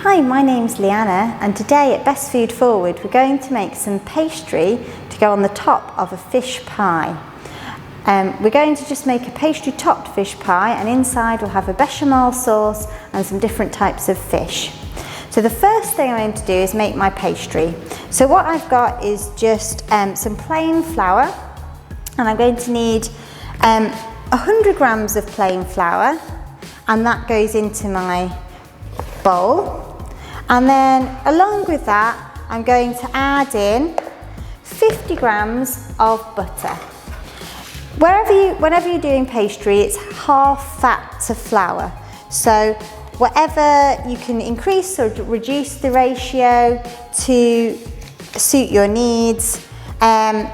Hi, my name's Leanna, and today at Best Food Forward we're going to make some pastry to go on the top of a fish pie. We're going to just make a pastry topped fish pie, and inside we'll have a bechamel sauce and some different types of fish. So the first thing I'm going to do is make my pastry. So what I've got is just some plain flour, and I'm going to need 100 grams of plain flour, and that goes into my bowl. And then along with that, I'm going to add in 50 grams of butter. Whenever you're doing pastry, it's half fat to flour. So whatever you can increase or reduce the ratio to suit your needs, to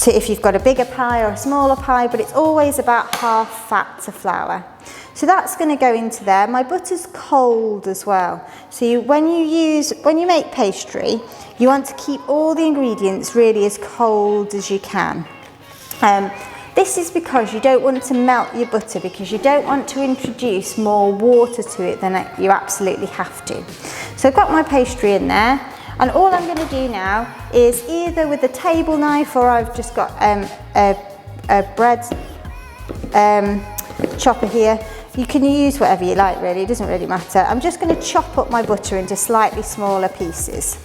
if you've got a bigger pie or a smaller pie, but it's always about half fat to flour. So that's going to go into there. My butter's cold as well. So when you make pastry, you want to keep all the ingredients really as cold as you can. This is because you don't want to melt your butter, because you don't want to introduce more water to it than you absolutely have to. So I've got my pastry in there, and all I'm going to do now is either with a table knife, or I've just got a bread chopper here. You can use whatever you like really, it doesn't really matter. I'm just going to chop up my butter into slightly smaller pieces.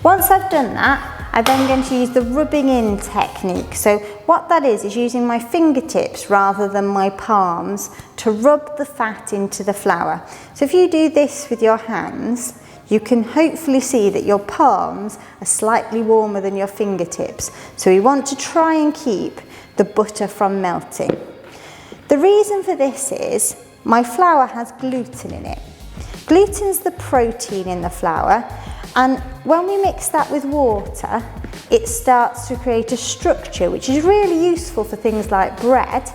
Once I've done that, I'm then going to use the rubbing in technique. So what that is using my fingertips rather than my palms to rub the fat into the flour. So if you do this with your hands, you can hopefully see that your palms are slightly warmer than your fingertips. So we want to try and keep the butter from melting. The reason for this is my flour has gluten in it. Gluten's the protein in the flour, and when we mix that with water, it starts to create a structure which is really useful for things like bread.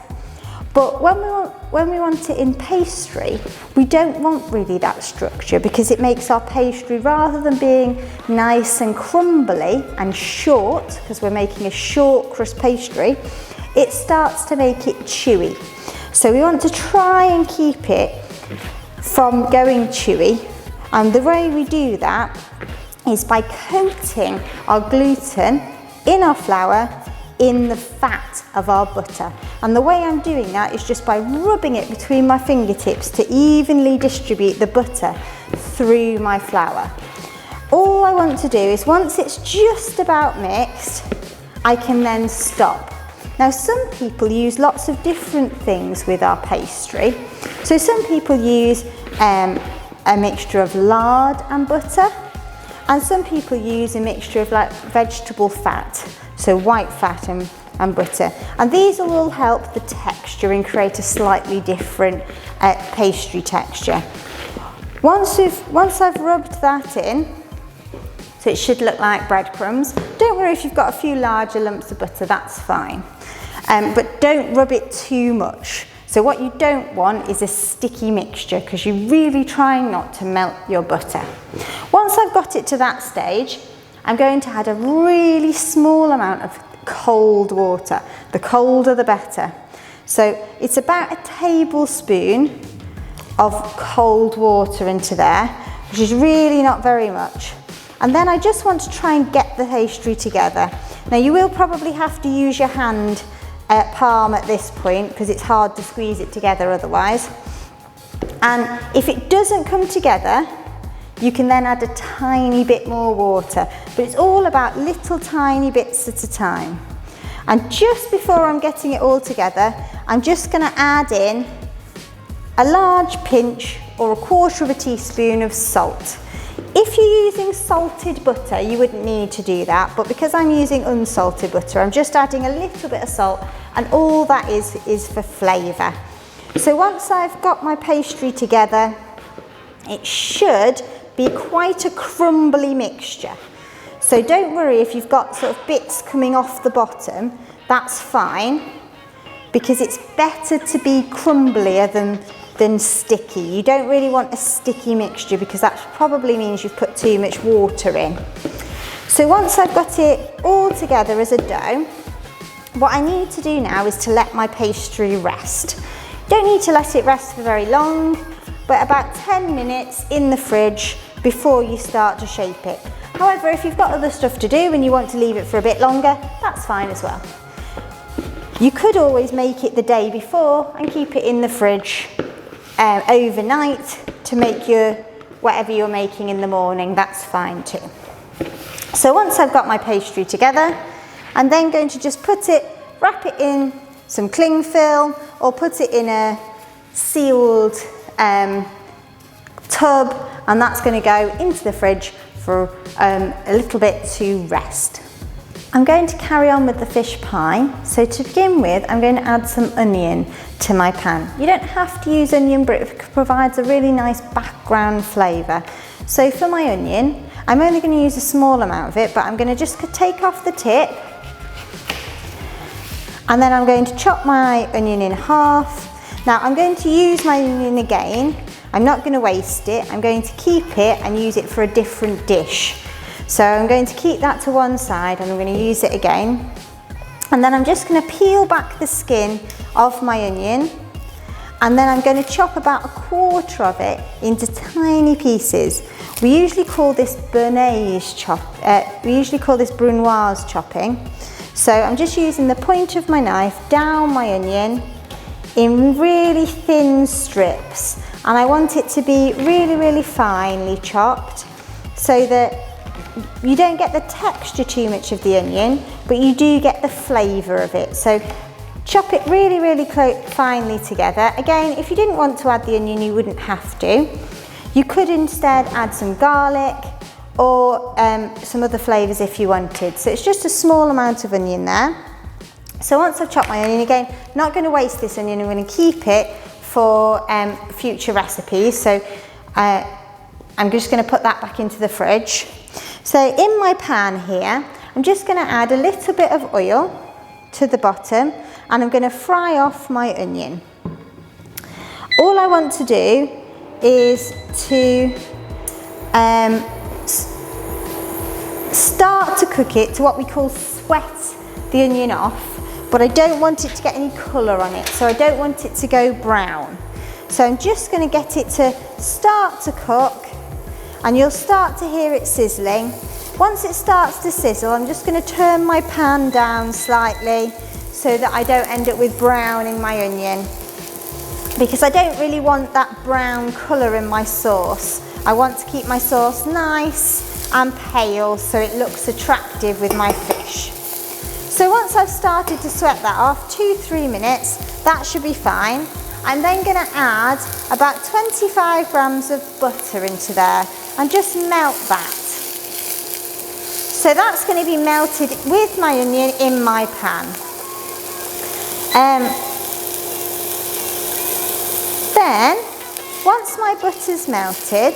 But when we want it in pastry, we don't want really that structure, because it makes our pastry, rather than being nice and crumbly and short, because we're making a short crust pastry, it starts to make it chewy. So we want to try and keep it from going chewy, and the way we do that is by coating our gluten in our flour in the fat of our butter. And the way I'm doing that is just by rubbing it between my fingertips to evenly distribute the butter through my flour. All I want to do is, once it's just about mixed, I can then stop. Now some people use lots of different things with our pastry. So some people use a mixture of lard and butter, and some people use a mixture of like vegetable fat, so white fat and butter. And these will all help the texture and create a slightly different pastry texture. Once I've rubbed that in, so it should look like breadcrumbs. Don't worry if you've got a few larger lumps of butter, that's fine. But don't rub it too much. So what you don't want is a sticky mixture, because you're really trying not to melt your butter. Once I've got it to that stage, I'm going to add a really small amount of cold water. The colder the better. So it's about a tablespoon of cold water into there, which is really not very much. And then I just want to try and get the pastry together. Now you will probably have to use your hand palm at this point, because it's hard to squeeze it together otherwise. And if it doesn't come together, you can then add a tiny bit more water, but it's all about little tiny bits at a time. And just before I'm getting it all together, I'm just going to add in a large pinch or a quarter of a teaspoon of salt. If you're using salted butter, you wouldn't need to do that, but because I'm using unsalted butter, I'm just adding a little bit of salt, and all that is for flavour. So once I've got my pastry together, it should be quite a crumbly mixture. So don't worry if you've got sort of bits coming off the bottom, that's fine, because it's better to be crumblier than sticky. You don't really want a sticky mixture, because that probably means you've put too much water in. So once I've got it all together as a dough, what I need to do now is to let my pastry rest. Don't need to let it rest for very long. but about 10 minutes in the fridge before you start to shape it. However, if you've got other stuff to do and you want to leave it for a bit longer, that's fine as well. You could always make it the day before and keep it in the fridge overnight to make your whatever you're making in the morning. That's fine too. So once I've got my pastry together, I'm then going to just wrap it in some cling film or put it in a sealed tub, and that's going to go into the fridge for a little bit to rest. I'm going to carry on with the fish pie. So to begin with, I'm going to add some onion to my pan. You don't have to use onion, but it provides a really nice background flavour. So for my onion, I'm only going to use a small amount of it, but I'm going to just take off the tip, and then I'm going to chop my onion in half. Now I'm going to use my onion again. I'm not going to waste it. I'm going to keep it and use it for a different dish. So I'm going to keep that to one side and I'm going to use it again. And then I'm just going to peel back the skin of my onion, and then I'm going to chop about 1/4 of it into tiny pieces. We usually call this brunoise chopping. So I'm just using the point of my knife down my onion in really thin strips, and I want it to be really, really finely chopped so that you don't get the texture too much of the onion, but you do get the flavour of it. So chop it really, really finely together. Again, if you didn't want to add the onion, you wouldn't have to. You could instead add some garlic or some other flavours if you wanted. So it's just a small amount of onion there. So once I've chopped my onion, again, not going to waste this onion, I'm going to keep it for future recipes. So I'm just going to put that back into the fridge. So in my pan here, I'm just going to add a little bit of oil to the bottom, and I'm going to fry off my onion. All I want to do is to start to cook it to what we call sweat the onion off, but I don't want it to get any colour on it, so I don't want it to go brown. So I'm just going to get it to start to cook, and you'll start to hear it sizzling. Once it starts to sizzle, I'm just going to turn my pan down slightly so that I don't end up with brown in my onion, because I don't really want that brown colour in my sauce. I want to keep my sauce nice and pale so it looks attractive with my fish. So once I've started to sweat that off, 2-3 minutes, that should be fine. I'm then going to add about 25 grams of butter into there and just melt that. So that's going to be melted with my onion in my pan. Then, once my butter's melted,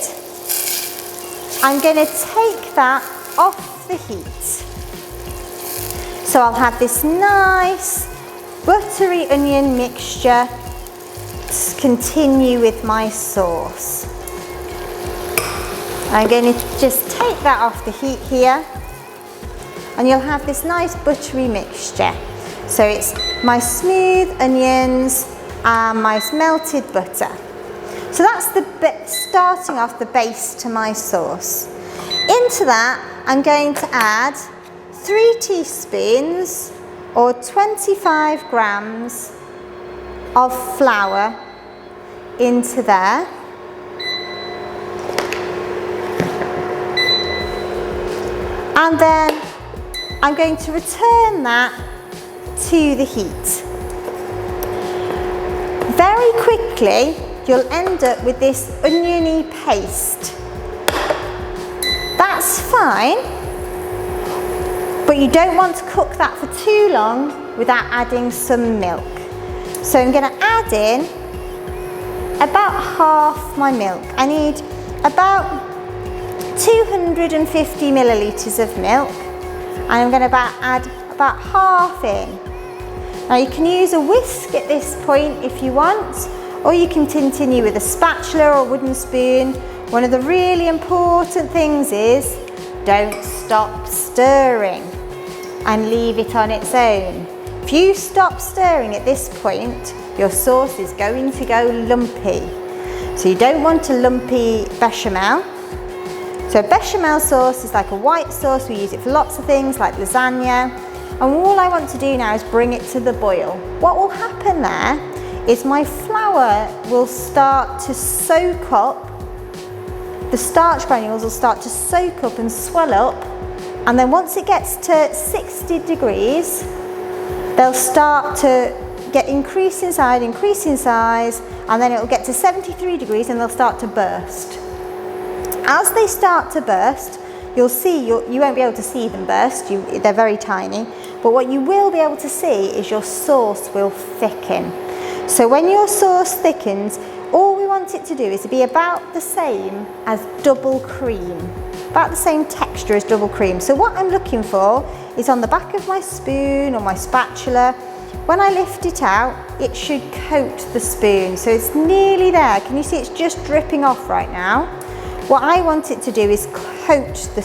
I'm going to take that off the heat. So I'll have this nice buttery onion mixture to continue with my sauce. I'm going to just take that off the heat here, and you'll have this nice buttery mixture. So it's my smooth onions and my melted butter. So that's the bit starting off the base to my sauce. Into that, I'm going to add 3 teaspoons or 25 grams of flour into there. And then I'm going to return that to the heat. Very quickly, you'll end up with this oniony paste. That's fine, but you don't want to cook that for too long without adding some milk. So I'm going to add in about half my milk. I need about 250 millilitres of milk, and I'm going to add about half in. Now you can use a whisk at this point if you want, or you can continue with a spatula or a wooden spoon. One of the really important things is don't stop stirring and leave it on its own. If you stop stirring at this point, your sauce is going to go lumpy. So you don't want a lumpy bechamel. So bechamel sauce is like a white sauce. We use it for lots of things like lasagna. And all I want to do now is bring it to the boil. What will happen there is my flour will start to soak up. The starch granules will start to soak up and swell up. And then once it gets to 60 degrees, they'll start to increase in size, and then it will get to 73 degrees and they'll start to burst. As they start to burst, you'll see, you won't be able to see them burst, they're very tiny, but what you will be able to see is your sauce will thicken. So when your sauce thickens, all we want it to do is to be about the same as double cream, about the same texture as double cream. So what I'm looking for is on the back of my spoon or my spatula. When I lift it out, it should coat the spoon. So it's nearly there. Can you see it's just dripping off right now? What I want it to do is coat the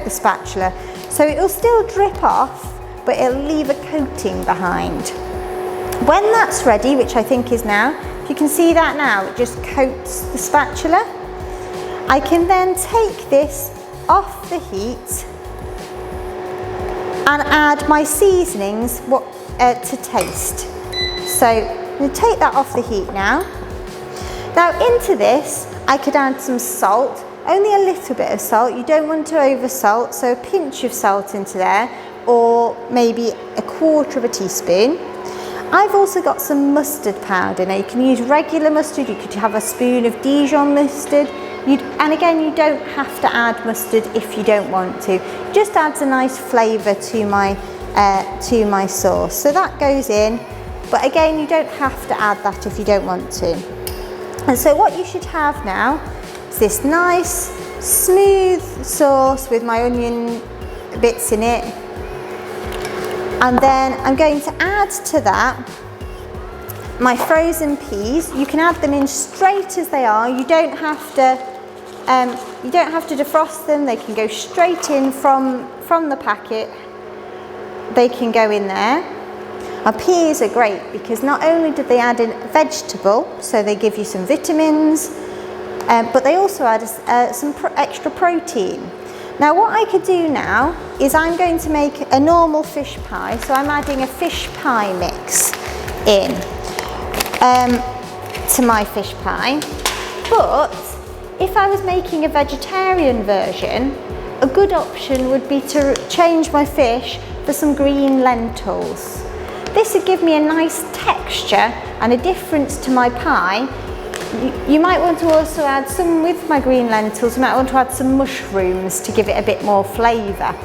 spatula. So it'll still drip off, but it'll leave a coating behind. When that's ready, which I think is now, if you can see that now, it just coats the spatula. I can then take this off the heat and add my seasonings to taste. So I'm going to take that off the heat now. Now into this, I could add some salt, only a little bit of salt. You don't want to over salt, so a pinch of salt into there, or maybe a quarter of a teaspoon. I've also got some mustard powder. Now you can use regular mustard, you could have a spoon of Dijon mustard. And again, you don't have to add mustard if you don't want to. It just adds a nice flavour to my sauce. So that goes in, but again, you don't have to add that if you don't want to. And so what you should have now is this nice, smooth sauce with my onion bits in it. And then I'm going to add to that my frozen peas. You can add them in straight as they are. You don't have to defrost them. They can go straight in from the packet. They can go in there. Our peas are great because not only do they add in vegetable, so they give you some vitamins, but they also add some extra protein. Now what I could do now is I'm going to make a normal fish pie. So I'm adding a fish pie mix in to my fish pie. But if I was making a vegetarian version, a good option would be to change my fish for some green lentils. This would give me a nice texture and a difference to my pie. You might want to also add some with my green lentils. You might want to add some mushrooms to give it a bit more flavour.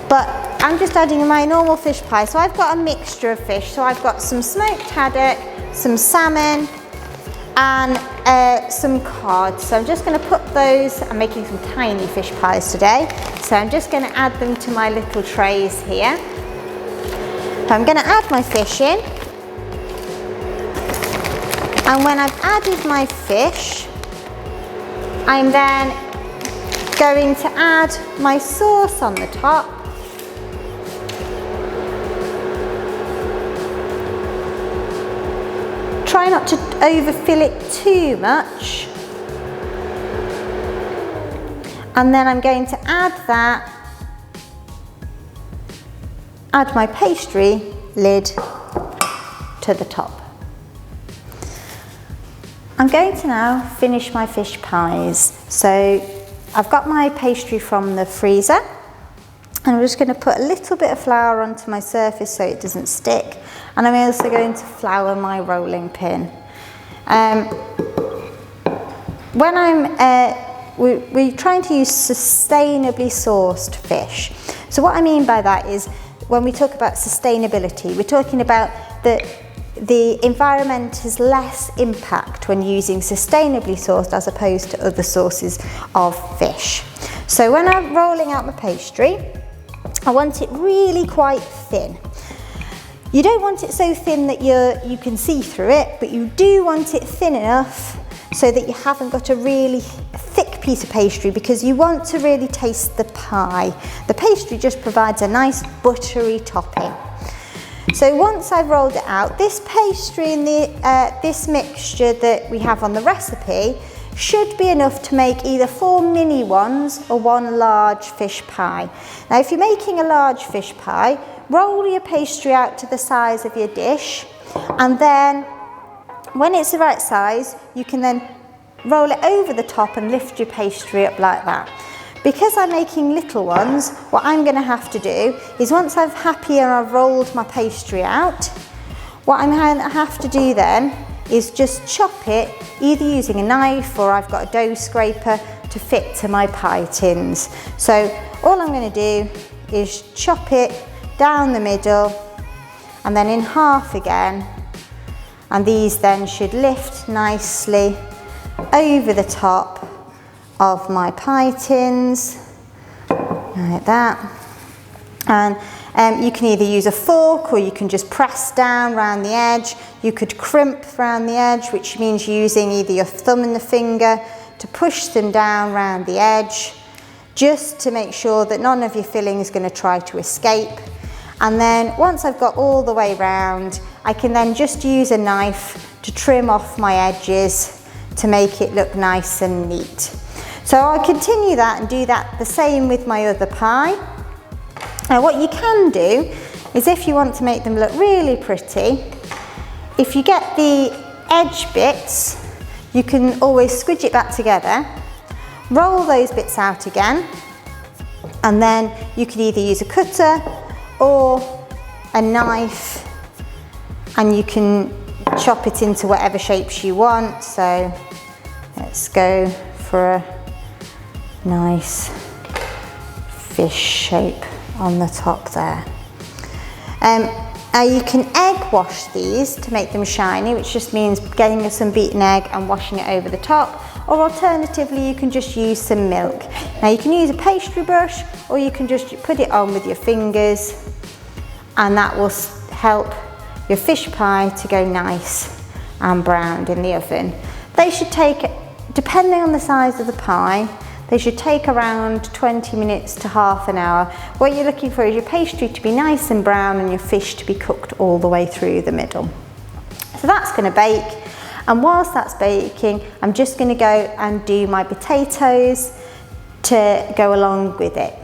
But I'm just adding my normal fish pie. So I've got a mixture of fish. So I've got some smoked haddock, some salmon, and some cod. So I'm just going to put those, I'm making some tiny fish pies today. So I'm just going to add them to my little trays here. So I'm going to add my fish in. And when I've added my fish, I'm then going to add my sauce on the top. Try not to overfill it too much. And then I'm going to add my pastry lid to the top. I'm going to now finish my fish pies. So I've got my pastry from the freezer, and I'm just going to put a little bit of flour onto my surface so it doesn't stick. And I'm also going to flour my rolling pin. We're trying to use sustainably sourced fish. So what I mean by that is when we talk about sustainability, we're talking about the environment has less impact when using sustainably sourced as opposed to other sources of fish. So when I'm rolling out my pastry, I want it really quite thin. You don't want it so thin that you can see through it, but you do want it thin enough so that you haven't got a really thick piece of pastry, because you want to really taste the pie. The pastry just provides a nice buttery topping. So once I've rolled it out, this pastry and this mixture that we have on the recipe should be enough to make either 4 mini ones or 1 large fish pie. Now if you're making a large fish pie, roll your pastry out to the size of your dish, and then when it's the right size, you can then roll it over the top and lift your pastry up like that. Because I'm making little ones, what I'm going to have to do is once I've rolled my pastry out, what I'm going to have to do then is just chop it, either using a knife or I've got a dough scraper to fit to my pie tins. So all I'm going to do is chop it down the middle and then in half again, and these then should lift nicely over the top of my pie tins, like that. And you can either use a fork or you can just press down around the edge. You could crimp around the edge, which means using either your thumb and the finger to push them down around the edge, just to make sure that none of your filling is going to try to escape. And then once I've got all the way round, I can then just use a knife to trim off my edges to make it look nice and neat. So I'll continue that and do that the same with my other pie. Now what you can do is, if you want to make them look really pretty, if you get the edge bits, you can always squidge it back together, roll those bits out again, and then you can either use a cutter or a knife, and you can chop it into whatever shapes you want. So let's go for a nice fish shape on the top there. Now you can egg wash these to make them shiny, which just means getting some beaten egg and washing it over the top, or alternatively you can just use some milk. Now you can use a pastry brush, or you can just put it on with your fingers, and that will help your fish pie to go nice and browned in the oven. They should take, depending on the size of the pie, they should take around 20 minutes to half an hour. What you're looking for is your pastry to be nice and brown and your fish to be cooked all the way through the middle. So that's going to bake, and whilst that's baking, I'm just going to go and do my potatoes to go along with it.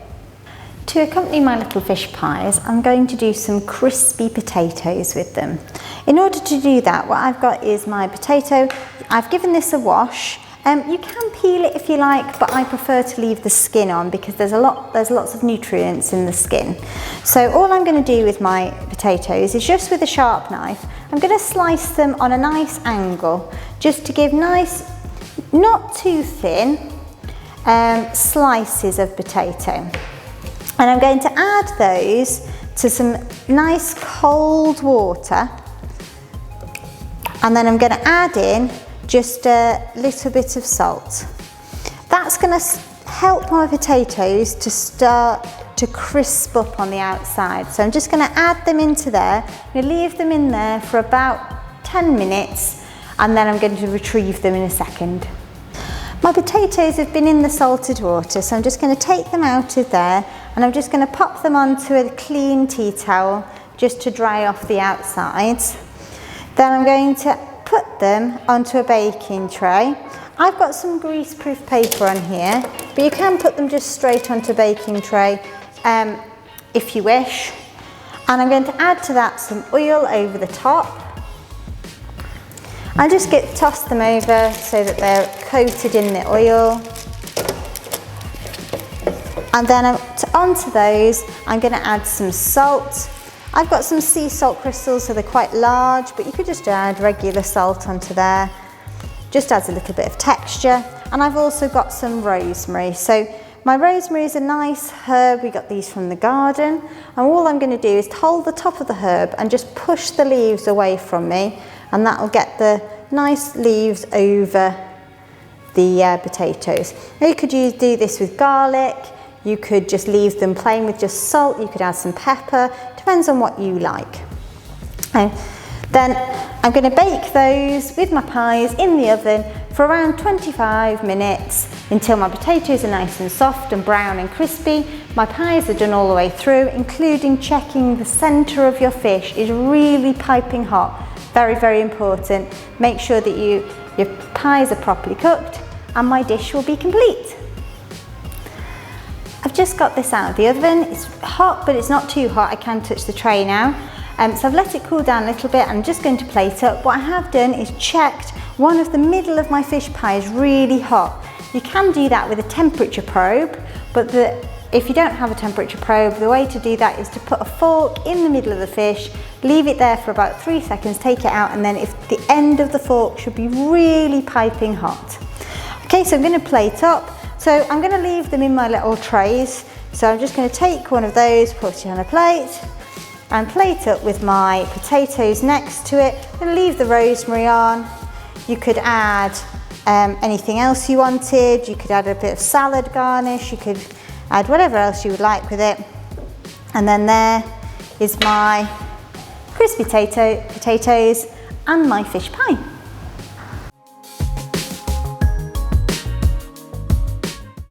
To accompany my little fish pies, I'm going to do some crispy potatoes with them. In order to do that, what I've got is my potato. I've given this a wash. You can peel it if you like, but I prefer to leave the skin on because there's lots of nutrients in the skin. So all I'm going to do with my potatoes is, just with a sharp knife, I'm going to slice them on a nice angle, just to give nice, not too thin, slices of potato. And I'm going to add those to some nice cold water, and then I'm going to add in just a little bit of salt. That's going to help my potatoes to start to crisp up on the outside. So I'm just going to add them into there. I'm going to leave them in there for about 10 minutes, and then I'm going to retrieve them in a second. My potatoes have been in the salted water, so I'm just going to take them out of there, and I'm just going to pop them onto a clean tea towel just to dry off the outsides. Then I'm going to put them onto a baking tray. I've got some grease-proof paper on here, but you can put them just straight onto a baking tray if you wish. And I'm going to add to that some oil over the top. I'll just toss them over so that they're coated in the oil. And then onto those, I'm going to add some salt. I've got some sea salt crystals, so they're quite large, but you could just add regular salt onto there. Just adds a little bit of texture. And I've also got some rosemary. So my rosemary is a nice herb. We got these from the garden. And all I'm going to do is hold the top of the herb and just push the leaves away from me, and that will get the nice leaves over the potatoes. Now you could do this with garlic. You could just leave them plain with just salt. You could add some pepper. Depends on what you like. And then I'm going to bake those with my pies in the oven for for around 25 minutes until my potatoes are nice and soft and brown and crispy. My pies are done all the way through, including checking the centre of your fish is really piping hot. Very, very important. Make sure that your pies are properly cooked and my dish will be complete. I've just got this out of the oven. It's hot, but it's not too hot. I can touch the tray now. So I've let it cool down a little bit. I'm just going to plate up. What I have done is checked one of the middle of my fish pie is really hot. You can do that with a temperature probe, but if you don't have a temperature probe, the way to do that is to put a fork in the middle of the fish, leave it there for about 3 seconds, take it out, and then if the end of the fork should be really piping hot. Okay, so I'm going to plate up. So I'm going to leave them in my little trays. So I'm just going to take one of those, put it on a plate, and plate up with my potatoes next to it. I'm going to leave the rosemary on. You could add anything else you wanted. You could add a bit of salad garnish. You could add whatever else you would like with it. And then there is my crispy potatoes and my fish pie.